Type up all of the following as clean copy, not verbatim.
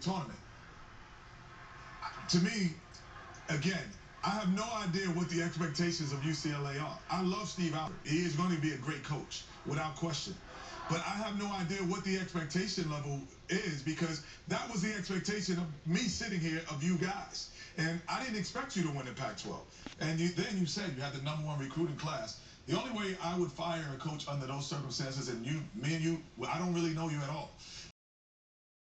tournament. To me, again, I have no idea what the expectations of UCLA are. I love Steve Albert. He is going to be a great coach, without question. But I have no idea what the expectation level is, because that was the expectation of me sitting here, of you guys. And I didn't expect you to win the Pac-12. And then you said you had the #1 recruiting class. The only way I would fire a coach under those circumstances, and me and you, I don't really know you at all.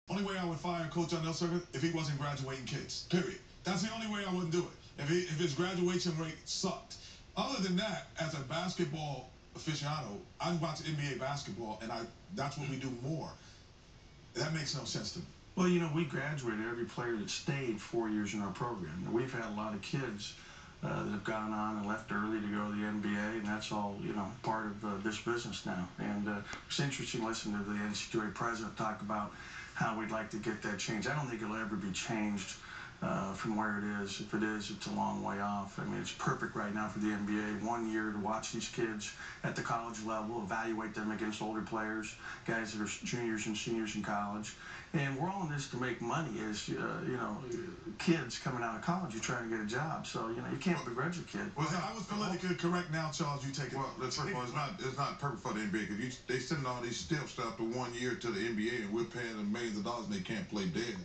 The only way I would fire a coach under those circumstances if he wasn't graduating kids, period. That's the only way I wouldn't do it. If his graduation rate sucked. Other than that, as a basketball aficionado, I watch NBA basketball, and that's what we do more. That makes no sense to me. Well, we graduated every player that stayed 4 years in our program. And we've had a lot of kids that have gone on and left early to go to the NBA, and that's all, part of this business now. And it's interesting listening to the NCAA president talk about how we'd like to get that changed. I don't think it'll ever be changed from where it is. If it is, it's a long way off. I mean, it's perfect right now for the NBA. 1 year to watch these kids at the college level, evaluate them against older players, guys that are juniors and seniors in college. And we're all in this to make money as, kids coming out of college, you're trying to get a job. So, you can't begrudge a kid. Well, I was politically correct now, Charles. You take it. Well, first of all, it's not perfect for the NBA, because they send all these steps after 1 year to the NBA, and we're paying them millions of dollars, and they can't play dead.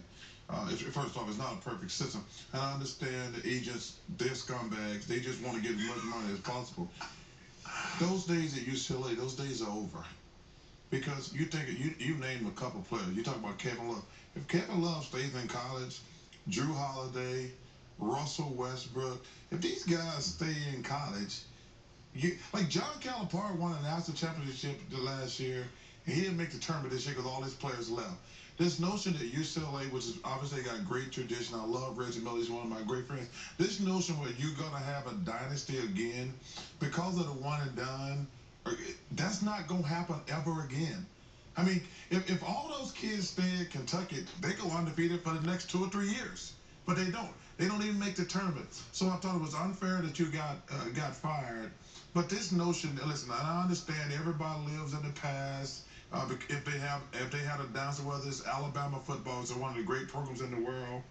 First off, it's not a perfect system. And I understand the agents, they're scumbags. They just want to get as much money as possible. Those days at UCLA, those days are over. Because you name a couple players. You talk about Kevin Love. If Kevin Love stays in college, Drew Holiday, Russell Westbrook, if these guys stay in college, like John Calipari won a national championship the last year, and he didn't make the tournament this year because all his players left. This notion that UCLA, which is obviously got great tradition, I love Reggie Miller, he's one of my great friends. This notion where you're going to have a dynasty again because of the one and done, that's not going to happen ever again. I mean, if all those kids stay at Kentucky, they go undefeated for the next 2 or 3 years. But they don't. They don't even make the tournament. So I thought it was unfair that you got fired. But this notion, listen, I understand everybody lives in the past. If they had a downside, whether it's Alabama football, it's one of the great programs in the world,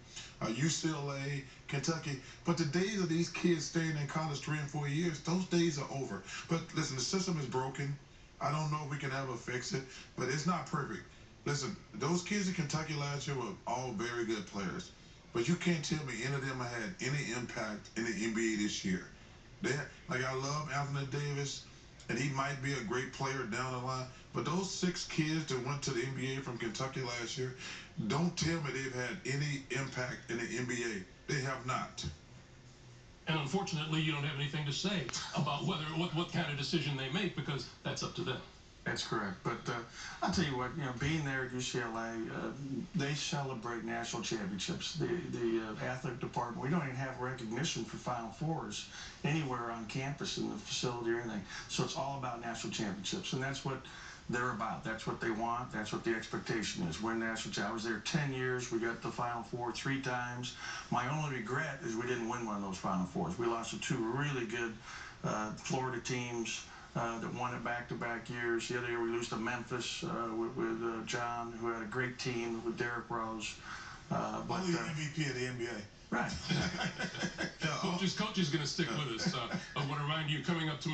UCLA, Kentucky. But the days of these kids staying in college 3 and 4 years, those days are over. But listen, the system is broken. I don't know if we can ever fix it, but it's not perfect. Listen, those kids in Kentucky last year were all very good players. But you can't tell me any of them had any impact in the NBA this year. I love Anthony Davis, and he might be a great player down the line. But those 6 kids that went to the NBA from Kentucky last year, don't tell me they've had any impact in the NBA. They have not. And unfortunately, you don't have anything to say about what kind of decision they make, because that's up to them. That's correct. But I'll tell you what, being there at UCLA, they celebrate national championships. The athletic department, we don't even have recognition for Final Fours anywhere on campus in the facility or anything. So it's all about national championships, and that's what they're about. That's what they want. That's what the expectation is. Win national championships. I was there 10 years. We got the Final Four 3 times. My only regret is we didn't win one of those Final Fours. We lost to 2 really good Florida teams that won it back-to-back years. The other year we lose to Memphis with John, who had a great team with Derrick Rose. Only the MVP of the NBA. Right. Coach is going to stick with us. I want to remind you, coming up tomorrow.